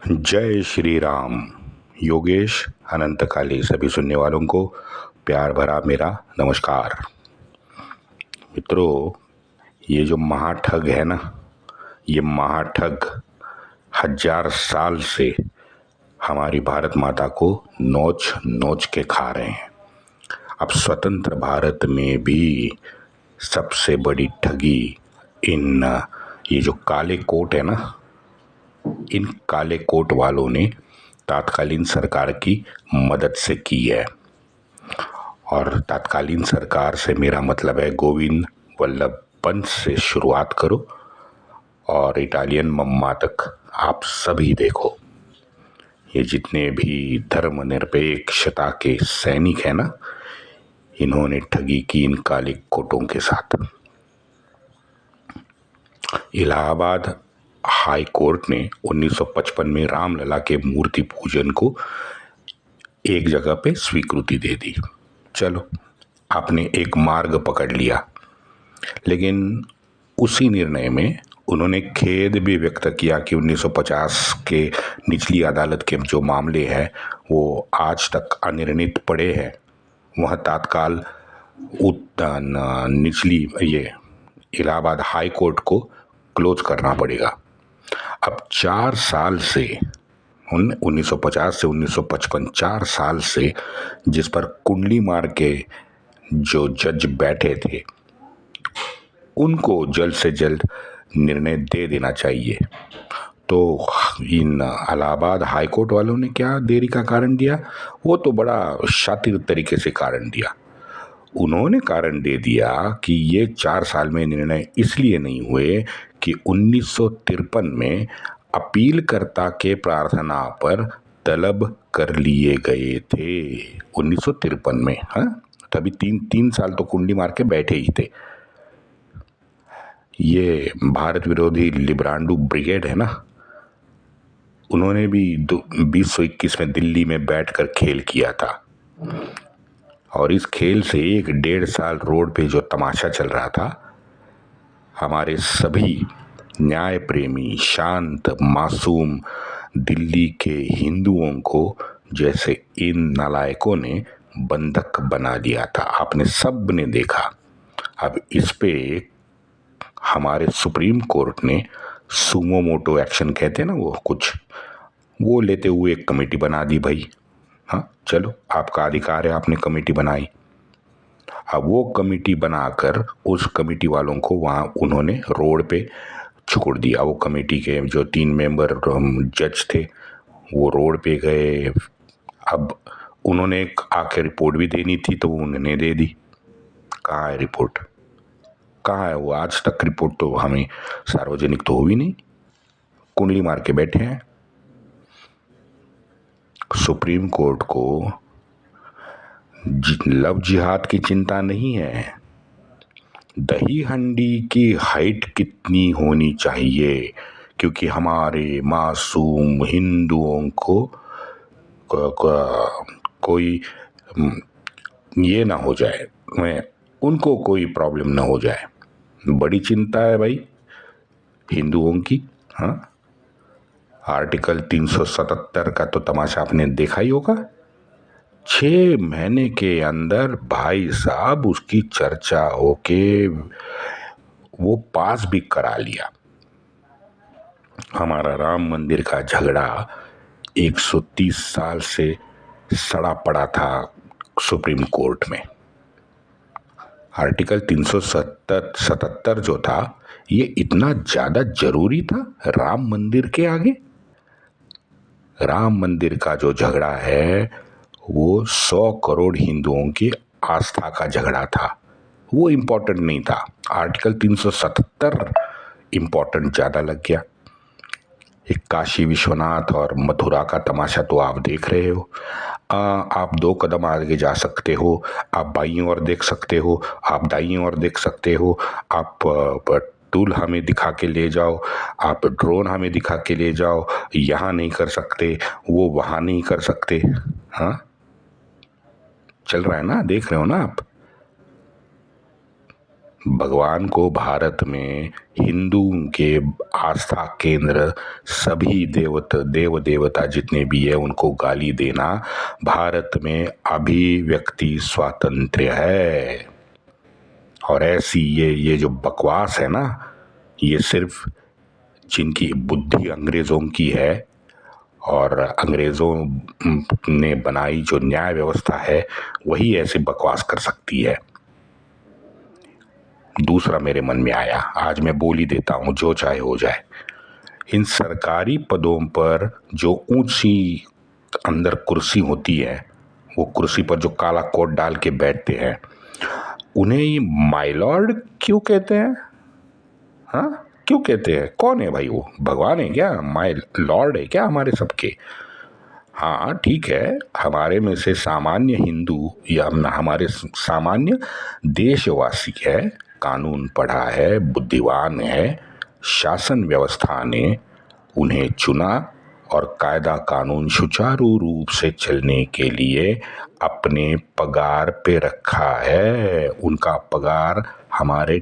जय श्री राम। योगेश अनंतकाली सभी सुनने वालों को प्यार भरा मेरा नमस्कार। मित्रों, ये जो महाठग है ना, ये महाठग 1000 साल से हमारी भारत माता को नोच नोच के खा रहे हैं। अब स्वतंत्र भारत में भी सबसे बड़ी ठगी ये जो काले कोट है ना, इन काले कोट वालों ने तात्कालीन सरकार की मदद से की है। और तात्कालीन सरकार से मेरा मतलब है गोविंद वल्लभ पंत से शुरुआत करो और इटालियन मम्मा तक आप सभी देखो। ये जितने भी धर्मनिरपेक्षता के सैनिक हैं ना, इन्होंने ठगी की इन काले कोटों के साथ। इलाहाबाद हाई कोर्ट ने 1955 में रामलला के मूर्ति पूजन को एक जगह पे स्वीकृति दे दी। चलो, आपने एक मार्ग पकड़ लिया, लेकिन उसी निर्णय में उन्होंने खेद भी व्यक्त किया कि 1950 के निचली अदालत के जो मामले हैं वो आज तक अनिर्णित पड़े हैं। वह तत्काल निचली ये इलाहाबाद हाई कोर्ट को क्लोज करना पड़ेगा। अब 4 साल से 1950 से 1955 4 साल से जिस पर कुंडली मार के जो जज बैठे थे, उनको जल्द से जल्द निर्णय दे देना चाहिए। तो इन इलाहाबाद हाई कोर्ट वालों ने क्या देरी का कारण दिया? वो तो बड़ा शातिर तरीके से कारण दिया। उन्होंने कारण दे दिया कि ये 4 साल में निर्णय इसलिए नहीं हुए कि 1953 में अपीलकर्ता के प्रार्थना पर तलब कर लिए गए थे। 1953 में, हाँ, तभी तीन साल तो कुंडली मार के बैठे ही थे। ये भारत विरोधी लिब्रांडू ब्रिगेड है ना, उन्होंने भी 2021 में दिल्ली में बैठकर खेल किया था। और इस खेल से 1.5 साल रोड पे जो तमाशा चल रहा था, हमारे सभी न्याय प्रेमी शांत मासूम दिल्ली के हिंदुओं को जैसे इन नालायकों ने बंधक बना लिया था। आपने सब ने देखा। अब इस पे हमारे सुप्रीम कोर्ट ने सुमो मोटो एक्शन कहते हैं ना, वो लेते हुए एक कमेटी बना दी भाई। हाँ, चलो, आपका अधिकार है, आपने कमेटी बनाई। अब वो कमेटी बनाकर उस कमेटी वालों को वहाँ उन्होंने रोड पे छोड़ दिया। वो कमेटी के जो 3 मेंबर जज थे वो रोड पे गए। अब उन्होंने आके रिपोर्ट भी देनी थी तो उन्होंने दे दी। कहाँ है रिपोर्ट? कहाँ है वो? आज तक रिपोर्ट तो हमें सार्वजनिक तो हुई नहीं, कुंडली मार के बैठे हैं। सुप्रीम कोर्ट को लव जिहाद की चिंता नहीं है, दही हंडी की हाइट कितनी होनी चाहिए, क्योंकि हमारे मासूम हिंदुओं को कोई ये ना हो जाए, उनको कोई प्रॉब्लम ना हो जाए। बड़ी चिंता है भाई हिंदुओं की। हाँ, आर्टिकल 377 का तो तमाशा आपने देखा ही होगा। 6 महीने के अंदर भाई साहब उसकी चर्चा होके वो पास भी करा लिया। हमारा राम मंदिर का झगड़ा 130 साल से सड़ा पड़ा था सुप्रीम कोर्ट में। आर्टिकल 377 जो था, ये इतना ज्यादा जरूरी था राम मंदिर के आगे? राम मंदिर का जो झगड़ा है वो 100 करोड़ हिंदुओं की आस्था का झगड़ा था, वो इम्पोर्टेंट नहीं था। आर्टिकल 377 इम्पोर्टेंट ज्यादा लग गया। एक काशी विश्वनाथ और मथुरा का तमाशा तो आप देख रहे हो। आप 2 कदम आगे जा सकते हो, आप बाईं ओर देख सकते हो, आप दाईं ओर देख सकते हो, आप टूल हमें दिखा के ले जाओ, आप ड्रोन हमें दिखा के ले जाओ, यहाँ नहीं कर सकते, वो वहाँ नहीं कर सकते। हाँ, चल रहा है ना, देख रहे हो ना आप। भगवान को भारत में हिंदुओं के आस्था केंद्र सभी देव देवता जितने भी है उनको गाली देना भारत में अभिव्यक्ति स्वातंत्र्य है। और ऐसी ये जो बकवास है ना, ये सिर्फ जिनकी बुद्धि अंग्रेजों की है और अंग्रेजों ने बनाई जो न्याय व्यवस्था है वही ऐसे बकवास कर सकती है। दूसरा मेरे मन में आया, आज मैं बोल ही देता हूं, जो चाहे हो जाए। इन सरकारी पदों पर जो ऊंची अंदर कुर्सी होती है, वो कुर्सी पर जो काला कोट डाल के बैठते हैं, उन्हें ये माय लॉर्ड क्यों कहते हैं? हाँ, क्यों कहते हैं? कौन है भाई वो? भगवान है क्या? माय लॉर्ड है क्या हमारे सबके? हाँ ठीक है, हमारे में से सामान्य हिंदू या हमारे सामान्य देशवासी है, कानून पढ़ा है, बुद्धिमान है, शासन व्यवस्था ने उन्हें चुना और कायदा कानून सुचारू रूप से चलने के लिए अपने पगार पे रखा है। उनका पगार हमारे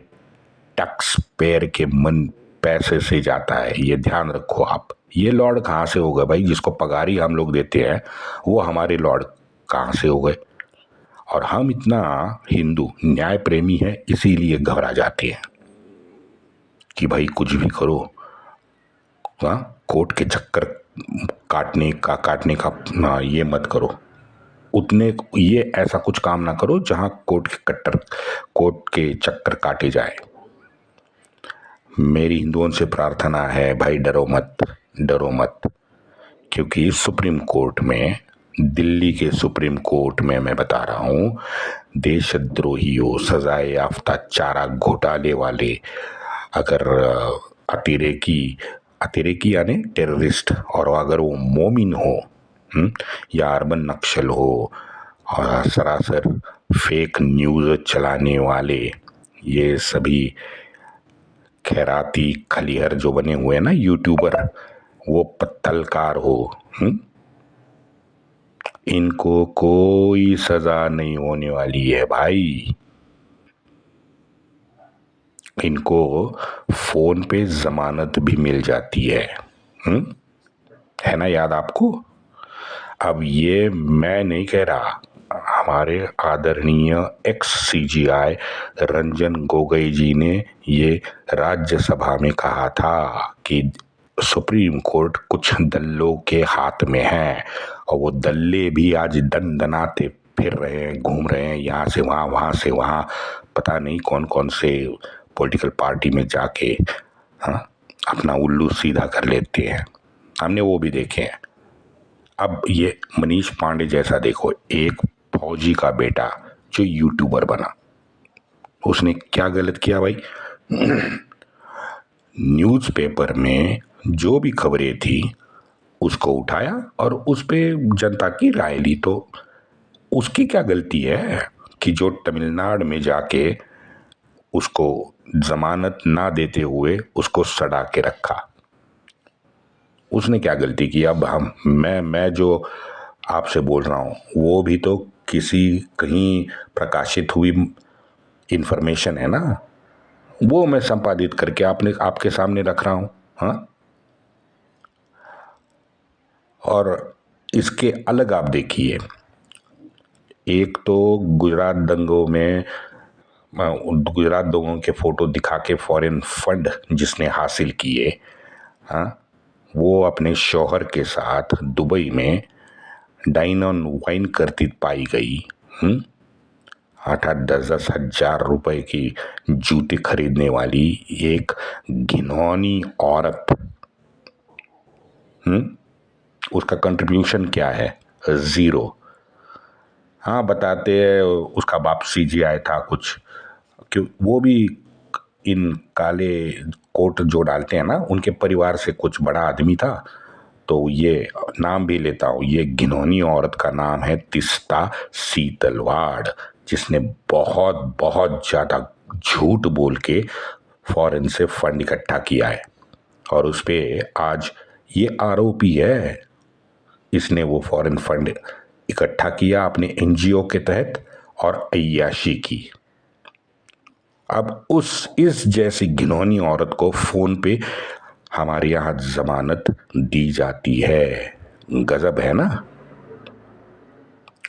टैक्स पेयर के मन पैसे से जाता है, ये ध्यान रखो आप। ये लॉर्ड कहाँ से हो गए भाई? जिसको पगार ही हम लोग देते हैं वो हमारे लॉर्ड कहाँ से हो गए? और हम इतना हिंदू न्याय प्रेमी है इसीलिए घबरा जाते हैं कि भाई कुछ भी करो, कोर्ट के चक्कर काटने का ये मत करो, उतने ये ऐसा कुछ काम ना करो जहां कोर्ट के चक्कर काटे जाए। मेरी हिंदुओं से प्रार्थना है भाई, डरो मत, डरो मत, क्योंकि सुप्रीम कोर्ट में, दिल्ली के सुप्रीम कोर्ट में मैं बता रहा हूँ, देशद्रोहियों, सजाए याफ्ता चारा घोटाले वाले अगर अतिरेकी यानी टेररिस्ट, और अगर वो मोमिन हो या अर्बन नक्सल हो और सरासर फेक न्यूज़ चलाने वाले, ये सभी खैराती खलीहर जो बने हुए हैं ना यूट्यूबर, वो पत्तलकार हो, इनको कोई सजा नहीं होने वाली है भाई। इनको फोन पे जमानत भी मिल जाती है ना, याद आपको? अब ये मैं नहीं कह रहा, हमारे आदरणीय एक्स CGI रंजन गोगोई जी ने ये राज्यसभा में कहा था कि सुप्रीम कोर्ट कुछ दल्लों के हाथ में है, और वो दल्ले भी आज दनाते फिर रहे हैं, घूम रहे हैं यहाँ से वहाँ, वहाँ से वहाँ, पता नहीं कौन कौन से पॉलिटिकल पार्टी में जाके अपना उल्लू सीधा कर लेते हैं। हमने वो भी देखे हैं। अब ये मनीष पांडे जैसा देखो, एक फौजी का बेटा जो यूट्यूबर बना, उसने क्या गलत किया भाई? न्यूज़पेपर में जो भी खबरें थी उसको उठाया और उस पे जनता की राय ली, तो उसकी क्या गलती है कि जो तमिलनाडु में जाके उसको जमानत ना देते हुए उसको सड़ा के रखा? उसने क्या गलती की? अब मैं जो आपसे बोल रहा हूँ वो भी तो किसी कहीं प्रकाशित हुई इंफॉर्मेशन है ना, वो मैं संपादित करके आपके सामने रख रहा हूँ। हाँ, और इसके अलग आप देखिए, एक तो गुजरात दंगों के फोटो दिखा के फॉरेन फंड जिसने हासिल किए, हाँ, वो अपने शौहर के साथ दुबई में डाइन ऑन वाइन करती पाई गई। 8-10 हजार रुपए की जूते खरीदने वाली एक घिनौनी औरत, उसका कंट्रीब्यूशन क्या है? 0। हाँ, बताते हैं उसका बाप CGI था कुछ, क्यों वो भी इन काले कोट जो डालते हैं ना उनके परिवार से कुछ बड़ा आदमी था। तो ये नाम भी लेता हूँ, ये घिनौनी औरत का नाम है तिस्ता सीतलवाड़, जिसने बहुत बहुत ज़्यादा झूठ बोल के फॉरेन से फंड इकट्ठा किया है, और उस पे आज ये आरोपी है। इसने वो फॉरेन फंड इकट्ठा किया अपने NGO के तहत और अय्याशी की। अब इस जैसी घिनौनी औरत को फोन पे हमारे यहाँ जमानत दी जाती है। गजब है ना।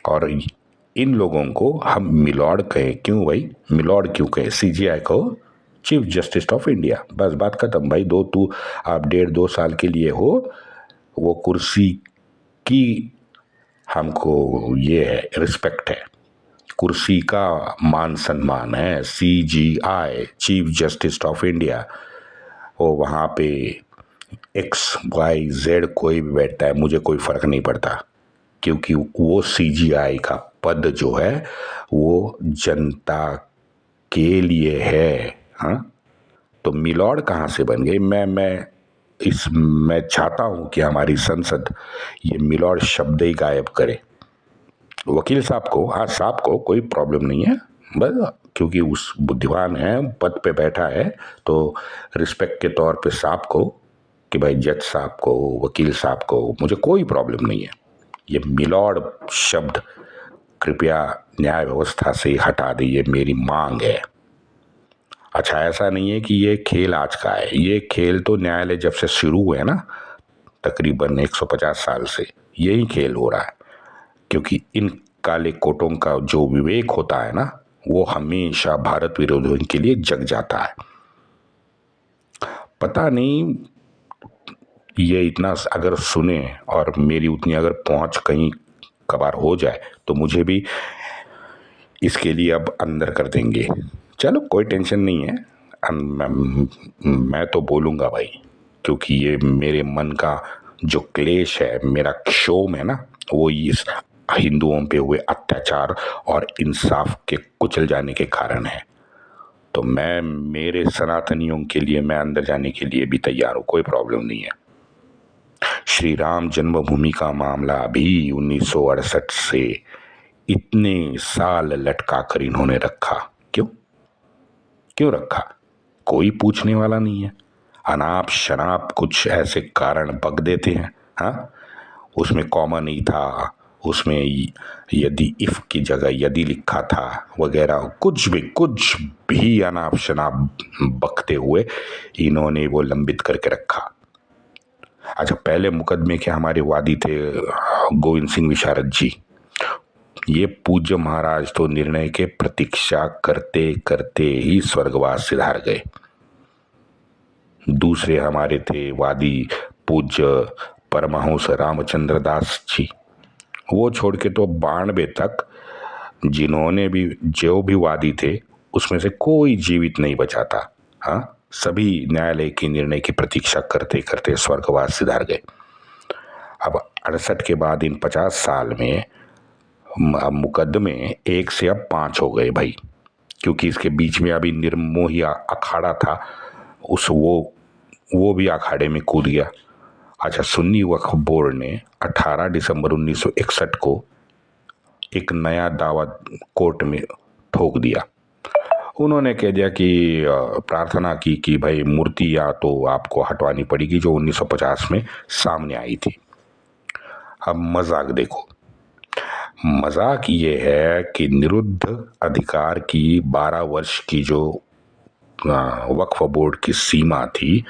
और इन लोगों को हम मिलॉर्ड कहें क्यों भाई? मिलॉर्ड क्यों कहें? सीजीआई को चीफ जस्टिस ऑफ इंडिया, बस बात खत्म भाई। आप 1.5-2 साल के लिए हो, वो कुर्सी की हमको ये है, रिस्पेक्ट है, कुर्सी का मान सम्मान है। CGI, chief justice of India, वो वहाँ पे XYZ कोई भी बैठता है, मुझे कोई फर्क नहीं पड़ता, क्योंकि वो सीजीआई का पद जो है वो जनता के लिए है। हाँ, तो मिलॉर्ड कहाँ से बन गई? मैं चाहता हूं कि हमारी संसद ये मिलॉर्ड शब्द ही गायब करे। वकील साहब को, हाँ साहब को कोई प्रॉब्लम नहीं है, बस क्योंकि उस बुद्धिमान है, पद पे बैठा है, तो रिस्पेक्ट के तौर पे साहब को, कि भाई जज साहब को, वकील साहब को, मुझे कोई प्रॉब्लम नहीं है। ये मिलॉर्ड शब्द कृपया न्याय व्यवस्था से हटा दीजिए, मेरी मांग है। अच्छा, ऐसा नहीं है कि ये खेल आज का है, ये खेल तो न्यायालय जब से शुरू हुए ना, तकरीबन 150 साल से यही खेल हो रहा है। क्योंकि इन काले कोटों का जो विवेक होता है ना, वो हमेशा भारत विरोधियों के लिए जग जाता है। पता नहीं ये इतना अगर सुने और मेरी उतनी अगर पहुंच कहीं कभार हो जाए तो मुझे भी इसके लिए अब अंदर कर देंगे। चलो कोई टेंशन नहीं है, मैं तो बोलूँगा भाई, क्योंकि ये मेरे मन का जो क्लेश है, मेरा क्षोभ है ना, वो इस हिंदुओं पे हुए अत्याचार और इंसाफ के कुचल जाने के कारण है। तो मेरे सनातनियों के लिए मैं अंदर जाने के लिए भी तैयार हूँ, कोई प्रॉब्लम नहीं है। श्री राम जन्मभूमि का मामला भी 1968 से इतने साल लटका कर इन्होंने रखा, क्यों रखा? कोई पूछने वाला नहीं है। अनाप शनाप कुछ ऐसे कारण बक देते हैं। हाँ, उसमें कॉमा नहीं था, उसमें यदि इफ की जगह यदि लिखा था वगैरह, कुछ भी अनाप शनाप बकते हुए इन्होंने वो लंबित करके रखा। अच्छा, पहले मुकदमे के हमारे वादी थे गोविंद सिंह विशारद जी। ये पूज्य महाराज तो निर्णय के प्रतीक्षा करते करते ही स्वर्गवास सिधार गए। दूसरे हमारे थे वादी पूज्य परमहंस रामचंद्र दास जी, वो छोड़ के तो 92 तक जिन्होंने भी, जो भी वादी थे, उसमें से कोई जीवित नहीं बचा था। हाँ, सभी न्यायालय के निर्णय की प्रतीक्षा करते करते स्वर्गवास सिधार गए। अब 68 के बाद इन 50 साल में मुकदमे 1 से अब 5 हो गए भाई, क्योंकि इसके बीच में अभी निर्मोही अखाड़ा था, वो भी अखाड़े में कूद गया। अच्छा, सुन्नी वक्फ बोर्ड ने 18 दिसंबर 1961 को एक नया दावा कोर्ट में ठोक दिया। उन्होंने कह दिया कि प्रार्थना की कि भाई मूर्ति या तो आपको हटवानी पड़ेगी जो 1950 में सामने आई थी। अब मजाक देखो, मजाक ये है कि निरुद्ध अधिकार की 12 वर्ष की जो वक्फ बोर्ड की सीमा थी,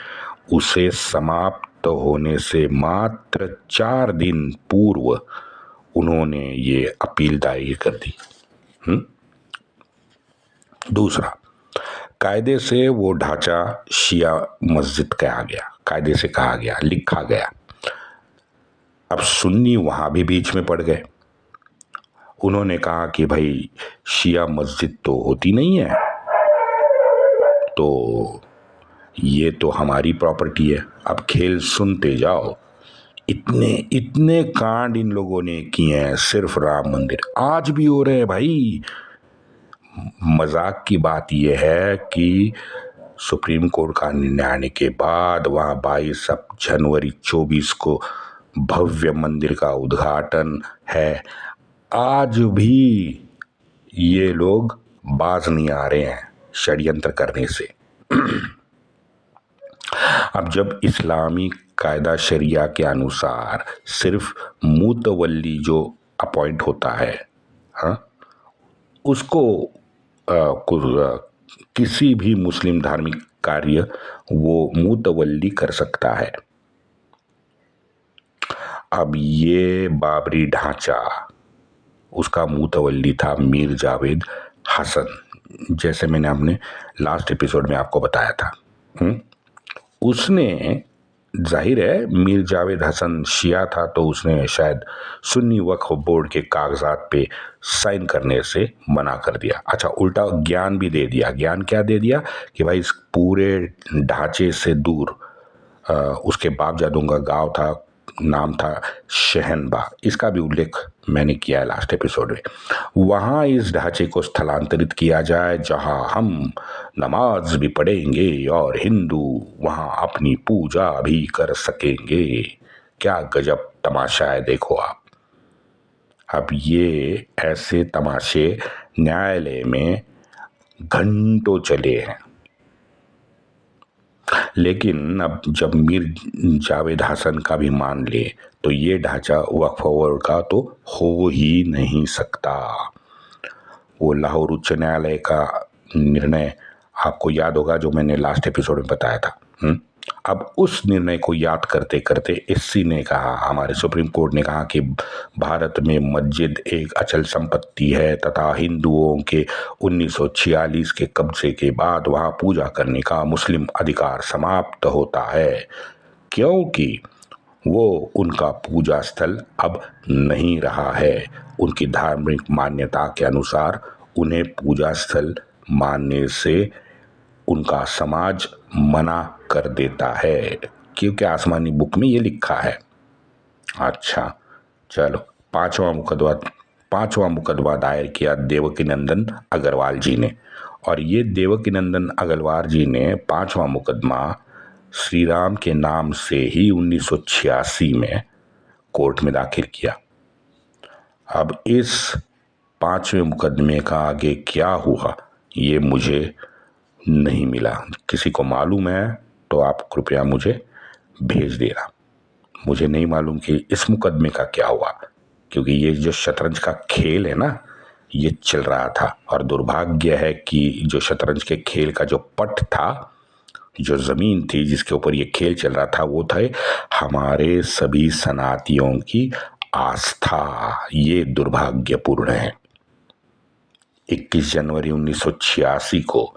उसे समाप्त होने से मात्र 4 दिन पूर्व उन्होंने ये अपील दायर कर दी। दूसरा, कायदे से वो ढांचा शिया मस्जिद कहा गया, कायदे से कहा गया, लिखा गया। अब सुन्नी वहां भी बीच में पड़ गए। उन्होंने कहा कि भाई शिया मस्जिद तो होती नहीं है, तो ये तो हमारी प्रॉपर्टी है। अब खेल सुनते जाओ, इतने कांड इन लोगों ने किए हैं सिर्फ राम मंदिर, आज भी हो रहे हैं भाई। मजाक की बात यह है कि सुप्रीम कोर्ट का निर्णय आने के बाद वहां 22 जनवरी 24 को भव्य मंदिर का उद्घाटन है, आज भी ये लोग बाज नहीं आ रहे हैं षड्यंत्र करने से। अब जब इस्लामी कायदा शरिया के अनुसार सिर्फ मुतवल्ली जो अपॉइंट होता है, हाँ, उसको किसी भी मुस्लिम धार्मिक कार्य वो मुतवल्ली कर सकता है। अब ये बाबरी ढांचा, उसका मुतवल्ली था मीर जावेद हसन, जैसे मैंने अपने लास्ट एपिसोड में आपको बताया था। उसने, जाहिर है मीर जावेद हसन शिया था तो उसने शायद सुन्नी वक्फ बोर्ड के कागजात पे साइन करने से मना कर दिया। अच्छा, उल्टा ज्ञान भी दे दिया। ज्ञान क्या दे दिया कि भाई इस पूरे ढांचे से दूर उसके बाप जादों का गांव था, नाम था शहनबा, इसका भी उल्लेख मैंने किया है लास्ट एपिसोड में। वहां इस ढांचे को स्थलांतरित किया जाए जहां हम नमाज भी पढ़ेंगे और हिंदू वहां अपनी पूजा भी कर सकेंगे। क्या गजब तमाशा है, देखो आप। अब ये ऐसे तमाशे न्यायालय में घंटों चले हैं, लेकिन अब जब मीर जावेद हसन का भी मान ले तो ये ढांचा वक्फ बोर्ड का तो हो ही नहीं सकता। वो लाहौर उच्च न्यायालय का निर्णय आपको याद होगा जो मैंने लास्ट एपिसोड में बताया था। अब उस निर्णय को याद करते करते एससी ने कहा, हमारे सुप्रीम कोर्ट ने कहा कि भारत में मस्जिद एक अचल संपत्ति है तथा हिंदुओं के 1946 के कब्जे के बाद वहां पूजा करने का मुस्लिम अधिकार समाप्त होता है, क्योंकि वो उनका पूजा स्थल अब नहीं रहा है। उनकी धार्मिक मान्यता के अनुसार उन्हें पूजा स्थल मानने से उनका समाज मना कर देता है, क्योंकि आसमानी बुक में ये लिखा है। अच्छा चलो, पांचवा मुकदमा दायर किया देवकी नंदन अग्रवाल जी ने, और ये देवकी नंदन अग्रवाल जी ने पांचवा मुकदमा श्री राम के नाम से ही 1986 में कोर्ट में दाखिल किया। अब इस पांचवें मुकदमे का आगे क्या हुआ ये मुझे नहीं मिला। किसी को मालूम है तो आप कृपया मुझे भेज देना। मुझे नहीं मालूम कि इस मुकदमे का क्या हुआ, क्योंकि ये जो शतरंज का खेल है ना, ये चल रहा था, और दुर्भाग्य है कि जो शतरंज के खेल का जो पट था, जो जमीन थी जिसके ऊपर ये खेल चल रहा था, वो थे हमारे सभी सनातियों की आस्था। ये दुर्भाग्यपूर्ण है। 21 जनवरी 1986 को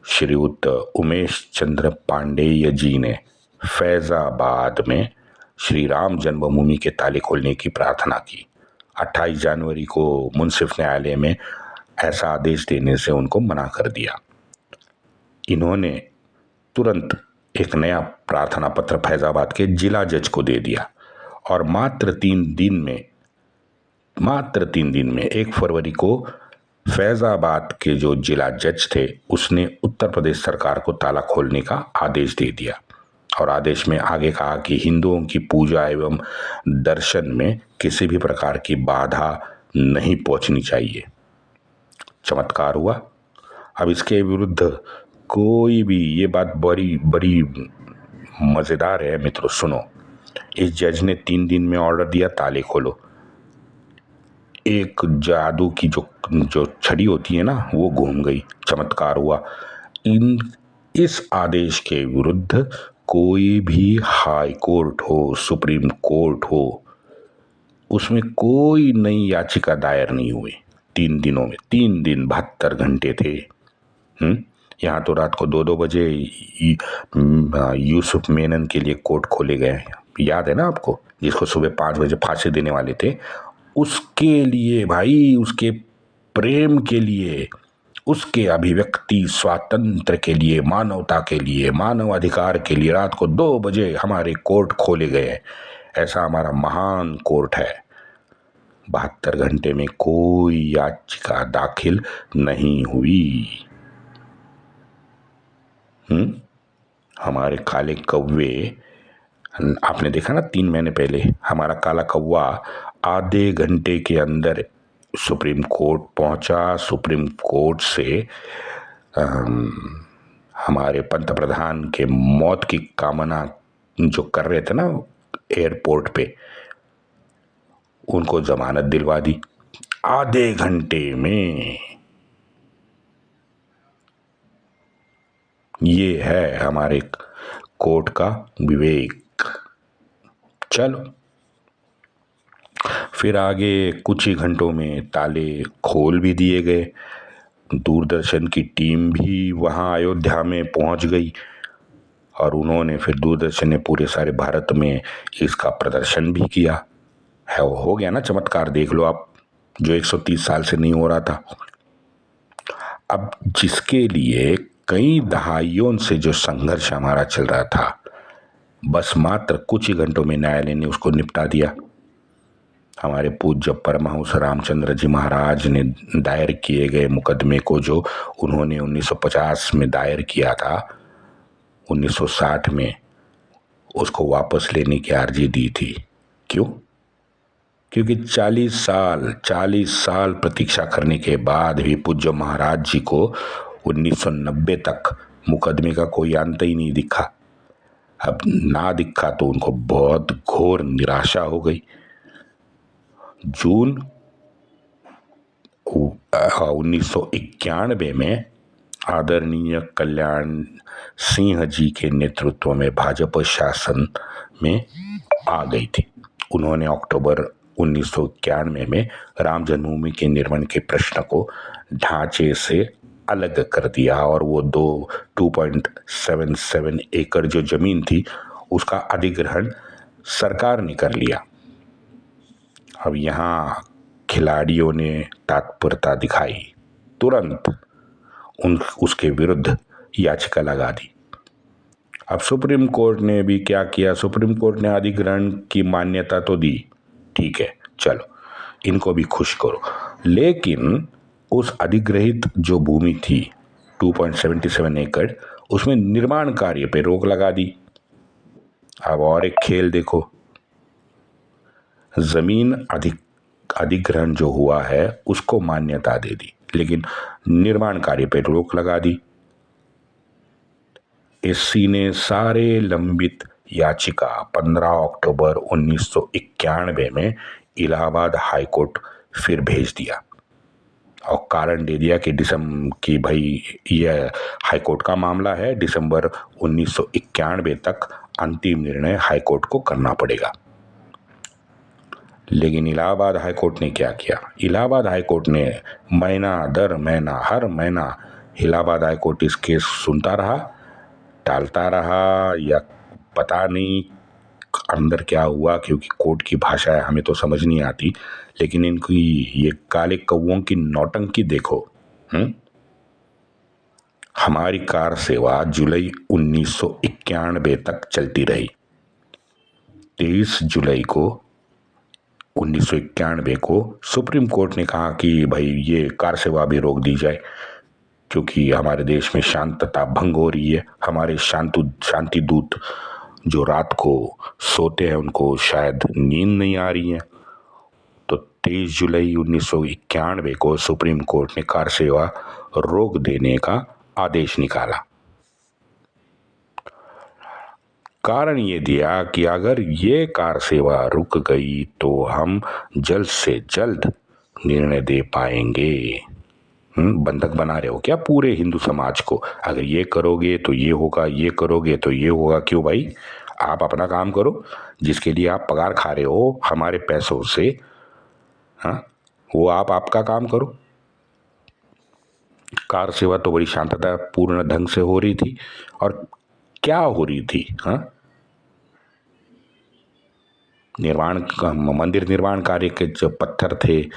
श्रीयुत उमेश चंद्र पांडेय जी ने फैजाबाद में श्री राम जन्मभूमि के ताले खोलने की प्रार्थना की। 28 जनवरी को मुंसिफ न्यायालय में ऐसा आदेश देने से उनको मना कर दिया। इन्होंने तुरंत एक नया प्रार्थना पत्र फैजाबाद के जिला जज को दे दिया, और मात्र 3 दिन में 1 फरवरी को फैजाबाद के जो जिला जज थे उसने उत्तर प्रदेश सरकार को ताला खोलने का आदेश दे दिया, और आदेश में आगे कहा कि हिंदुओं की पूजा एवं दर्शन में किसी भी प्रकार की बाधा नहीं पहुंचनी चाहिए। चमत्कार हुआ। अब इसके विरुद्ध कोई भी, ये बात बड़ी बड़ी मजेदार है मित्रों, सुनो। इस जज ने 3 दिन में ऑर्डर दिया ताले खोलो। एक जादू की जो छड़ी होती है ना, वो घूम गई। चमत्कार हुआ। इस आदेश के विरुद्ध कोई भी हाई कोर्ट हो, सुप्रीम कोर्ट हो, उसमें कोई नई याचिका दायर नहीं हुई 3 दिनों में। 3 दिन 72 घंटे थे। यहाँ तो रात को 2-2 बजे यूसुफ मेनन के लिए कोर्ट खोले गए, याद है ना आपको, जिसको सुबह 5 बजे फांसी देने वाले थे। उसके लिए भाई, उसके प्रेम के लिए, उसके अभिव्यक्ति स्वातंत्र के लिए, मानवता के लिए, मानव अधिकार के लिए रात को 2 बजे हमारे कोर्ट खोले गए। ऐसा हमारा महान कोर्ट है। 72 घंटे में कोई याचिका दाखिल नहीं हुई। हमारे काले कौवे, आपने देखा ना 3 महीने पहले हमारा काला कौवा आधे घंटे के अंदर सुप्रीम कोर्ट पहुंचा। सुप्रीम कोर्ट से हमारे पंतप्रधान के मौत की कामना जो कर रहे थे ना एयरपोर्ट पे, उनको जमानत दिलवा दी आधे घंटे में। ये है हमारे कोर्ट का विवेक। चलो फिर आगे कुछ ही घंटों में ताले खोल भी दिए गए। दूरदर्शन की टीम भी वहां अयोध्या में पहुंच गई और उन्होंने फिर दूरदर्शन ने पूरे सारे भारत में इसका प्रदर्शन भी किया। है वो हो गया ना चमत्कार, देख लो आप, जो 130 साल से नहीं हो रहा था। अब जिसके लिए कई दहाइयों से जो संघर्ष हमारा चल रहा था, बस मात्र कुछ ही घंटों में न्यायालय ने उसको निपटा दिया। हमारे पूज्य परमहंस रामचंद्र जी महाराज ने दायर किए गए मुकदमे को, जो उन्होंने 1950 में दायर किया था, 1960 में उसको वापस लेने की अर्जी दी थी। क्यों? क्योंकि 40 साल प्रतीक्षा करने के बाद भी पूज्य महाराज जी को 1990 तक मुकदमे का कोई अंत ही नहीं दिखा। अब ना दिखा तो उनको बहुत घोर निराशा हो गई। जून 1991 में आदरणीय कल्याण सिंह जी के नेतृत्व में भाजपा शासन में आ गई थी। उन्होंने अक्टूबर 1991 में राम जन्मभूमि के निर्माण के प्रश्न को ढांचे से अलग कर दिया और वो 2.77 एकड़ जो जमीन थी उसका अधिग्रहण सरकार ने कर लिया। अब यहाँ खिलाड़ियों ने तत्परता दिखाई, तुरंत उसके विरुद्ध याचिका लगा दी। अब सुप्रीम कोर्ट ने भी क्या किया, सुप्रीम कोर्ट ने अधिग्रहण की मान्यता तो दी, ठीक है चलो इनको भी खुश करो, लेकिन उस अधिग्रहित जो भूमि थी 2.77 एकड़, उसमें निर्माण कार्य पे रोक लगा दी। अब और एक खेल देखो, जमीन अधिग्रहण जो हुआ है उसको मान्यता दे दी, लेकिन निर्माण कार्य पे रोक लगा दी। एससी ने सारे लंबित याचिका 15 अक्टूबर 1991 में इलाहाबाद हाईकोर्ट फिर भेज दिया और कारण दे दिया कि भाई यह हाईकोर्ट का मामला है, दिसंबर 1991 तक अंतिम निर्णय हाईकोर्ट को करना पड़ेगा। लेकिन इलाहाबाद हाईकोर्ट ने क्या किया, इलाहाबाद हाईकोर्ट ने महीना दर महीना हर महीना इलाहाबाद हाईकोर्ट इस केस सुनता रहा, टालता रहा, या पता नहीं अंदर क्या हुआ, क्योंकि कोर्ट की भाषा है हमें तो समझ नहीं आती। लेकिन इनकी ये काले कौवों की नौटंकी देखो। हमारी कार सेवा जुलाई 1991 तक चलती रही। 23 जुलाई को 1991 को सुप्रीम कोर्ट ने कहा कि भाई ये कार सेवा भी रोक दी जाए, क्योंकि हमारे देश में शांतता भंग हो रही है। हमारे शांति दूत जो रात को सोते हैं उनको शायद नींद नहीं आ रही है। तो 23 जुलाई 1991 को सुप्रीम कोर्ट ने कार सेवा रोक देने का आदेश निकाला। कारण ये दिया कि अगर ये कार सेवा रुक गई तो हम जल्द से जल्द निर्णय दे पाएंगे। बंधक बना रहे हो क्या पूरे हिंदू समाज को, अगर ये करोगे तो ये होगा, ये करोगे तो ये होगा। क्यों भाई, आप अपना काम करो, जिसके लिए आप पगार खा रहे हो हमारे पैसों से, वो आप आपका काम करो। कार सेवा तो बड़ी शांतता पूर्ण ढंग से हो रही थी। और क्या हो रही थी, मंदिर निर्माण कार्य के जो पत्थर थे,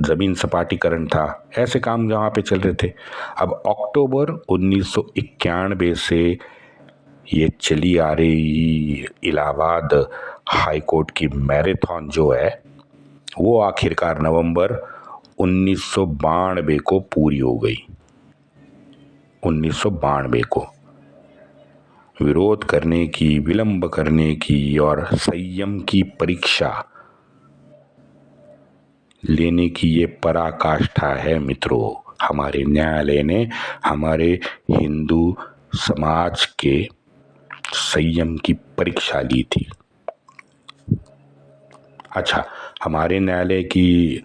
जमीन सपाटीकरण था, ऐसे काम जहाँ पे चल रहे थे। अब अक्टूबर 1991 से ये चली आ रही इलाहाबाद हाईकोर्ट की मैराथन जो है वो आखिरकार नवंबर 1992 को पूरी हो गई। 1992 को विरोध करने की, विलंब करने की और संयम की परीक्षा लेने की ये पराकाष्ठा है मित्रों। हमारे न्यायालय ने हमारे हिंदू समाज के संयम की परीक्षा ली थी। अच्छा, हमारे न्यायालय की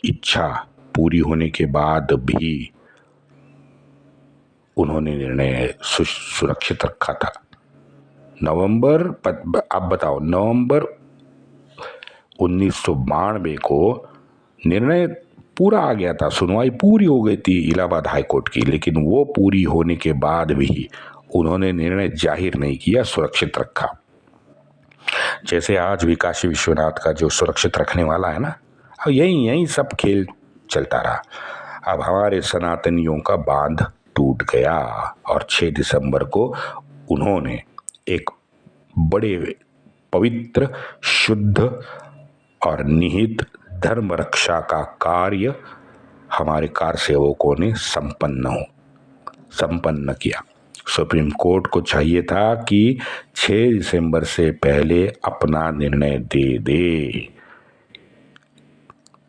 इच्छा पूरी होने के बाद भी उन्होंने निर्णय सुरक्षित रखा था। आप बताओ, नवंबर 1992 को निर्णय पूरा आ गया था, सुनवाई पूरी हो गई थी इलाहाबाद हाई कोर्ट की, लेकिन वो पूरी होने के बाद भी उन्होंने निर्णय जाहिर नहीं किया, सुरक्षित रखा। जैसे आज भी काशी विश्वनाथ का जो सुरक्षित रखने वाला है ना, अब यही सब खेल चलता रहा। अब हमारे सनातनियों का बांध टूट गया और 6 दिसंबर को उन्होंने एक बड़े पवित्र, शुद्ध और निहित धर्म रक्षा का कार्य हमारे कारसेवकों ने संपन्न किया। सुप्रीम कोर्ट को चाहिए था कि 6 दिसंबर से पहले अपना निर्णय दे दे।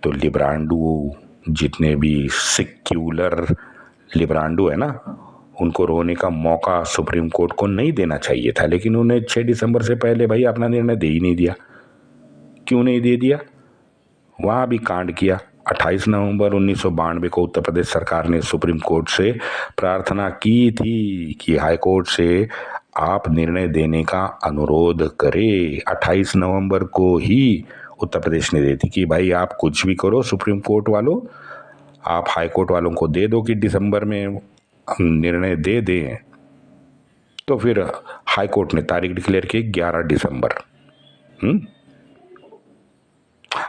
तो लिब्रांडू, जितने भी सिक्युलर लिब्रांडू है ना, उनको रोने का मौका सुप्रीम कोर्ट को नहीं देना चाहिए था, लेकिन उन्हें 6 दिसंबर से पहले भाई अपना निर्णय दे ही नहीं दिया। क्यों नहीं दे दिया? वहाँ भी कांड किया। 28 नवंबर 1992 को उत्तर प्रदेश सरकार ने सुप्रीम कोर्ट से प्रार्थना की थी कि हाई कोर्ट से आप निर्णय देने का अनुरोध करें। 28 नवंबर को ही उत्तर प्रदेश ने दे दी कि भाई आप कुछ भी करो सुप्रीम कोर्ट वालों, आप हाई कोर्ट वालों को दे दो कि दिसंबर में निर्णय दे दें। तो फिर हाई कोर्ट ने तारीख डिक्लेयर की 11 दिसंबर।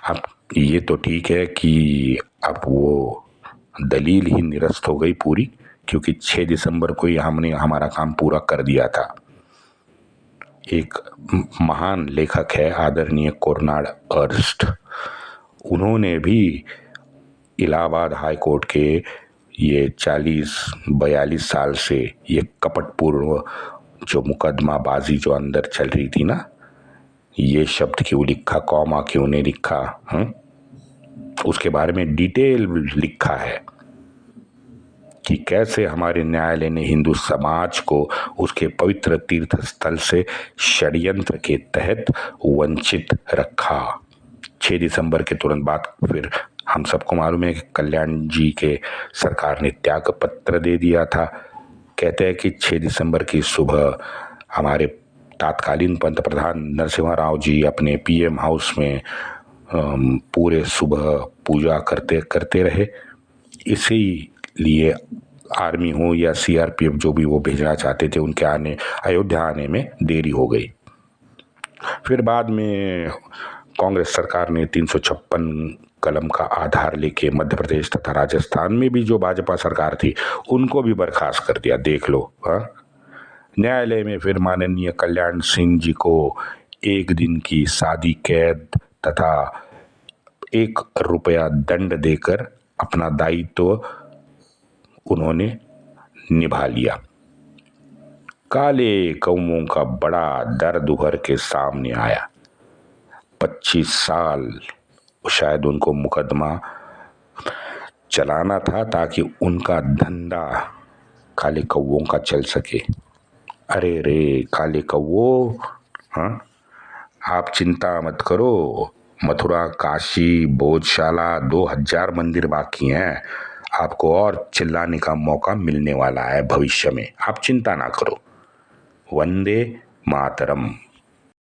अब ये तो ठीक है कि अब वो दलील ही निरस्त हो गई पूरी, क्योंकि 6 दिसंबर को ही हमने हमारा काम पूरा कर दिया था। एक महान लेखक है आदरणीय कोर्नाड अर्स्ट, उन्होंने भी इलाहाबाद हाई कोर्ट के ये 40-42 साल से ये कपटपूर्ण जो मुकदमाबाजी जो अंदर चल रही थी ना, ये शब्द क्यों लिखा, कॉमा क्यों नहीं लिखा, उसके बारे में डिटेल लिखा है कि कैसे हमारे न्यायालय ने हिंदू समाज को उसके पवित्र तीर्थ स्थल से षड्यंत्र के तहत वंचित रखा। 6 दिसंबर के तुरंत बाद फिर हम सबको मालूम है कि कल्याण जी के सरकार ने त्याग पत्र दे दिया था। कहते हैं कि 6 दिसंबर की सुबह हमारे तात्कालीन पंत प्रधान नरसिम्हा राव जी अपने पीएम हाउस में पूरे सुबह पूजा करते रहे। इसीलिए आर्मी हो या सीआरपीएफ जो भी वो भेजना चाहते थे, उनके अयोध्या आने में देरी हो गई। फिर बाद में कांग्रेस सरकार ने 356 कलम का आधार लेके मध्य प्रदेश तथा राजस्थान में भी जो भाजपा सरकार थी उनको भी बर्खास्त कर दिया। देख लो। न्यायालय में फिर माननीय कल्याण सिंह जी को 1 दिन की सादी कैद तथा 1 रुपया दंड देकर अपना दायित्व उन्होंने निभा लिया। काले कौमों का बड़ा दर्द उभर के सामने आया। 25 साल शायद उनको मुकदमा चलाना था ताकि उनका धंधा काले कौवों का चल सके। अरे रे काले कौवो, आप चिंता मत करो, मथुरा, काशी, भोजशाला 2000 मंदिर बाकी हैं। आपको और चिल्लाने का मौका मिलने वाला है भविष्य में, आप चिंता ना करो। वंदे मातरम।